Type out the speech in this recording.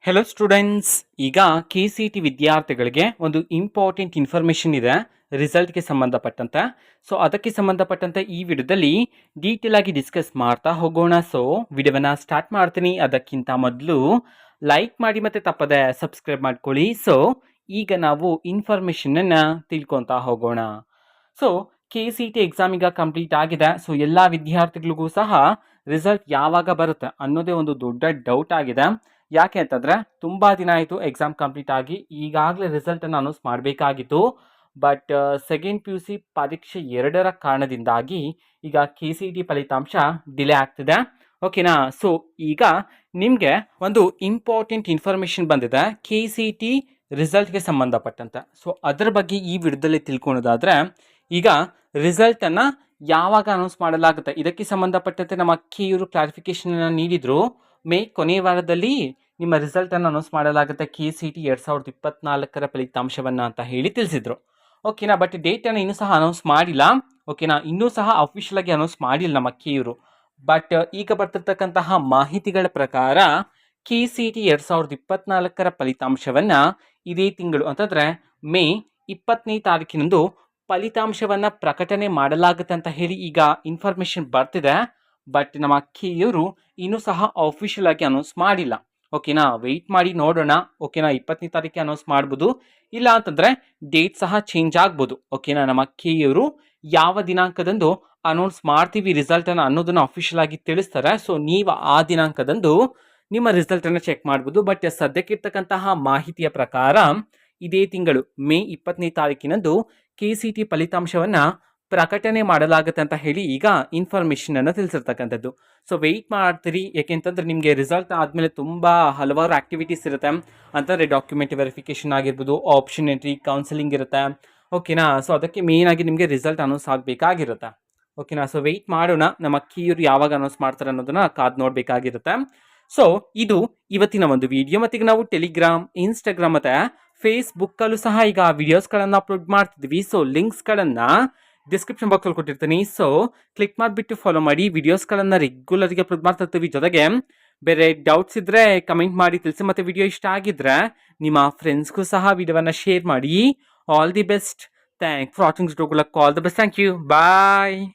Hello students. ಈಗ K C T ವಿದ್ಯಾರ್ಥಿಗಳಿಗೆ ಒಂದು ಇಂಪಾರ್ಟೆಂಟ್ ಇನ್ಫಾರ್ಮೇಷನ್ ಇದೆ ರಿಸಲ್ಟ್ಗೆ ಸಂಬಂಧಪಟ್ಟಂತೆ. ಸೊ ಅದಕ್ಕೆ ಸಂಬಂಧಪಟ್ಟಂತೆ ಈ ವಿಡಿಯೋದಲ್ಲಿ ಡೀಟೇಲ್ ಆಗಿ ಡಿಸ್ಕಸ್ ಮಾಡ್ತಾ ಹೋಗೋಣ. ಸೊ ವಿಡಿಯೋವನ್ನ ಸ್ಟಾರ್ಟ್ ಮಾಡ್ತೀನಿ. ಅದಕ್ಕಿಂತ ಮೊದಲು ಲೈಕ್ ಮಾಡಿ ಮತ್ತೆ ತಪ್ಪದೆ ಸಬ್ಸ್ಕ್ರೈಬ್ ಮಾಡ್ಕೊಳ್ಳಿ. ಸೊ ಈಗ ನಾವು ಇನ್ಫಾರ್ಮೇಷನನ್ನು ತಿಳ್ಕೊತಾ ಹೋಗೋಣ. So K C T exam ಈಗ ಕಂಪ್ಲೀಟ್ ಆಗಿದೆ. ಸೊ ಎಲ್ಲ ವಿದ್ಯಾರ್ಥಿಗಳಿಗೂ ಸಹ ರಿಸಲ್ಟ್ ಯಾವಾಗ ಬರುತ್ತೆ ಅನ್ನೋದೇ ಒಂದು ದೊಡ್ಡ ಡೌಟ್ ಆಗಿದೆ. ಯಾಕೆ ಅಂತಂದರೆ ತುಂಬ ದಿನ ಆಯಿತು ಎಕ್ಸಾಮ್ ಕಂಪ್ಲೀಟ್ ಆಗಿ. ಈಗಾಗಲೇ ರಿಸಲ್ಟನ್ನು ಅನೌನ್ಸ್ ಮಾಡಬೇಕಾಗಿತ್ತು. But second P U C ಪರೀಕ್ಷೆ 2ರ ಕಾರಣದಿಂದಾಗಿ ಈಗ ಕೆ ಸಿ ಟಿ ಫಲಿತಾಂಶ ಡಿಲೇ ಆಗ್ತಿದೆ. ಓಕೆನಾ. ಸೊ ಈಗ ನಿಮಗೆ ಒಂದು ಇಂಪಾರ್ಟೆಂಟ್ ಇನ್ಫಾರ್ಮೇಷನ್ ಬಂದಿದೆ ಕೆ ಸಿ ಟಿ ರಿಸಲ್ಟ್ಗೆ ಸಂಬಂಧಪಟ್ಟಂತೆ. ಸೊ ಅದರ ಬಗ್ಗೆ ಈ ವಿಡಿಯೋದಲ್ಲಿ ತಿಳ್ಕೊಳೋದಾದರೆ, ಈಗ ರಿಸಲ್ಟನ್ನು ಯಾವಾಗ ಅನೌನ್ಸ್ ಮಾಡಲಾಗುತ್ತೆ ಇದಕ್ಕೆ ಸಂಬಂಧಪಟ್ಟಂತೆ ನಮ್ಮ ಕಿಯವರು ಕ್ಲಾರಿಫಿಕೇಶನನ್ನು ನೀಡಿದರು. ಮೇ ಕೊನೆಯ ವಾರದಲ್ಲಿ ನಿಮ್ಮ ರಿಸಲ್ಟನ್ನು ಅನೌನ್ಸ್ ಮಾಡಲಾಗುತ್ತೆ ಕೆ ಸಿ ಟಿ 2024ರ ಫಲಿತಾಂಶವನ್ನು ಅಂತ ಹೇಳಿ ತಿಳಿಸಿದ್ರು. ಓಕೆನಾ. ಬಟ್ ಡೇಟನ್ನು ಇನ್ನೂ ಸಹ ಅನೌನ್ಸ್ ಮಾಡಿಲ್ಲ. ಓಕೆನಾ. ಇನ್ನೂ ಸಹ ಅಫಿಷಿಯಲ್ ಆಗಿ ಅನೌನ್ಸ್ ಮಾಡಿಲ್ಲ ನಮ್ಮ ಕಿಯವರು. ಬಟ್ ಈಗ ಬರ್ತಿರ್ತಕ್ಕಂತಹ ಮಾಹಿತಿಗಳ ಪ್ರಕಾರ ಕೆ ಸಿ ಟಿ 2024ರ ಫಲಿತಾಂಶವನ್ನು ಇದೇ ತಿಂಗಳು ಅಂತಂದರೆ ಮೇ 20ನೇ ತಾರೀಕಿನಂದು ಫಲಿತಾಂಶವನ್ನು ಪ್ರಕಟಣೆ ಮಾಡಲಾಗುತ್ತೆ ಅಂತ ಹೇಳಿ ಈಗ ಇನ್ಫಾರ್ಮೇಷನ್ ಬರ್ತಿದೆ. ಬಟ್ ನಮ್ಮ ಕಿಯವರು ಇನ್ನೂ ಸಹ ಅಫಿಷಿಯಲ್ ಆಗಿ ಅನೌನ್ಸ್ ಮಾಡಿಲ್ಲ. ಓಕೆನಾ. ವೆಯ್ಟ್ ಮಾಡಿ ನೋಡೋಣ. ಓಕೆನಾ. 20ನೇ ತಾರೀಕಿಗೆ ಅನೌನ್ಸ್ ಮಾಡ್ಬೋದು, ಇಲ್ಲ ಅಂತಂದರೆ ಡೇಟ್ ಸಹ ಚೇಂಜ್ ಆಗ್ಬೋದು. ಓಕೆನಾ. ನಮ್ಮ ಕಿಯವರು ಯಾವ ದಿನಾಂಕದಂದು ಅನೌನ್ಸ್ ಮಾಡ್ತೀವಿ ರಿಸಲ್ಟನ್ನು ಅನ್ನೋದನ್ನು ಅಫಿಷಿಯಲ್ ಆಗಿ ತಿಳಿಸ್ತಾರೆ. ಸೊ ನೀವು ಆ ದಿನಾಂಕದಂದು ನಿಮ್ಮ ರಿಸಲ್ಟನ್ನು ಚೆಕ್ ಮಾಡ್ಬೋದು. ಬಟ್ ಸದ್ಯಕ್ಕಿರ್ತಕ್ಕಂತಹ ಮಾಹಿತಿಯ ಪ್ರಕಾರ ಇದೇ ತಿಂಗಳು ಮೇ 20ನೇ ತಾರೀಕಿನಂದು ಕೆ ಸಿ ಟಿ ಫಲಿತಾಂಶವನ್ನು ಪ್ರಕಟಣೆ ಮಾಡಲಾಗುತ್ತೆ ಅಂತ ಹೇಳಿ ಈಗ ಇನ್ಫಾರ್ಮೇಷನನ್ನು ತಿಳಿಸಿರ್ತಕ್ಕಂಥದ್ದು. ಸೊ ವೆಯ್ಟ್ ಮಾಡ್ತೀರಿ. ಯಾಕೆಂತಂದ್ರೆ ನಿಮಗೆ ರಿಸಲ್ಟ್ ಆದಮೇಲೆ ತುಂಬ ಹಲವಾರು ಆ್ಯಕ್ಟಿವಿಟೀಸ್ ಇರುತ್ತೆ. ಅಂತಂದರೆ ಡಾಕ್ಯುಮೆಂಟ್ ವೆರಿಫಿಕೇಷನ್ ಆಗಿರ್ಬೋದು, ಆಪ್ಷನ್ ಎಂಟ್ರಿ, ಕೌನ್ಸಿಲಿಂಗ್ ಇರುತ್ತೆ. ಓಕೆನಾ. ಸೊ ಅದಕ್ಕೆ ಮೇಯ್ನಾಗಿ ನಿಮಗೆ ರಿಸಲ್ಟ್ ಅನೌನ್ಸ್ ಆಗಬೇಕಾಗಿರುತ್ತೆ. ಓಕೆನಾ. ಸೊ ವೆಯ್ಟ್ ಮಾಡೋಣ. ನಮ್ಮ ಕಿಯವರು ಯಾವಾಗ ಅನೌನ್ಸ್ ಮಾಡ್ತಾರೆ ಅನ್ನೋದನ್ನು ಕಾದು ನೋಡಬೇಕಾಗಿರುತ್ತೆ. ಸೊ ಇದು ಇವತ್ತಿನ ಒಂದು ವಿಡಿಯೋ. ಮತ್ತೀಗ ನಾವು ಟೆಲಿಗ್ರಾಮ್, ಇನ್ಸ್ಟಾಗ್ರಾಮ್ ಮತ್ತು ಫೇಸ್ಬುಕ್ಕಲ್ಲೂ ಸಹ ಈಗ ವಿಡಿಯೋಸ್ಗಳನ್ನು ಅಪ್ಲೋಡ್ ಮಾಡ್ತಿದ್ವಿ. ಸೊ ಲಿಂಕ್ಸ್ಗಳನ್ನು ಡಿಸ್ಕ್ರಿಪ್ಷನ್ ಬಾಕ್ಸಲ್ಲಿ ಕೊಟ್ಟಿರ್ತೀನಿ. ಸೊ ಕ್ಲಿಕ್ ಮಾಡಿಬಿಟ್ಟು ಫಾಲೋ ಮಾಡಿ. ವಿಡಿಯೋಸ್ಗಳನ್ನು ರೆಗ್ಯುಲರ್ಗೆ ಅಪ್ಲೋಡ್ ಮಾಡ್ತಾ ಇರ್ತೀವಿ. ಜೊತೆಗೆ ಬೇರೆ ಡೌಟ್ಸ್ ಇದ್ದರೆ ಕಮೆಂಟ್ ಮಾಡಿ ತಿಳಿಸಿ. ಮತ್ತು ವಿಡಿಯೋ ಇಷ್ಟ ಆಗಿದ್ರೆ ನಿಮ್ಮ ಫ್ರೆಂಡ್ಸ್ಗೂ ಸಹ ವಿಡಿಯೋವನ್ನು ಶೇರ್ ಮಾಡಿ. All the best. Thanks for watching. All the best. Thank you. Bye.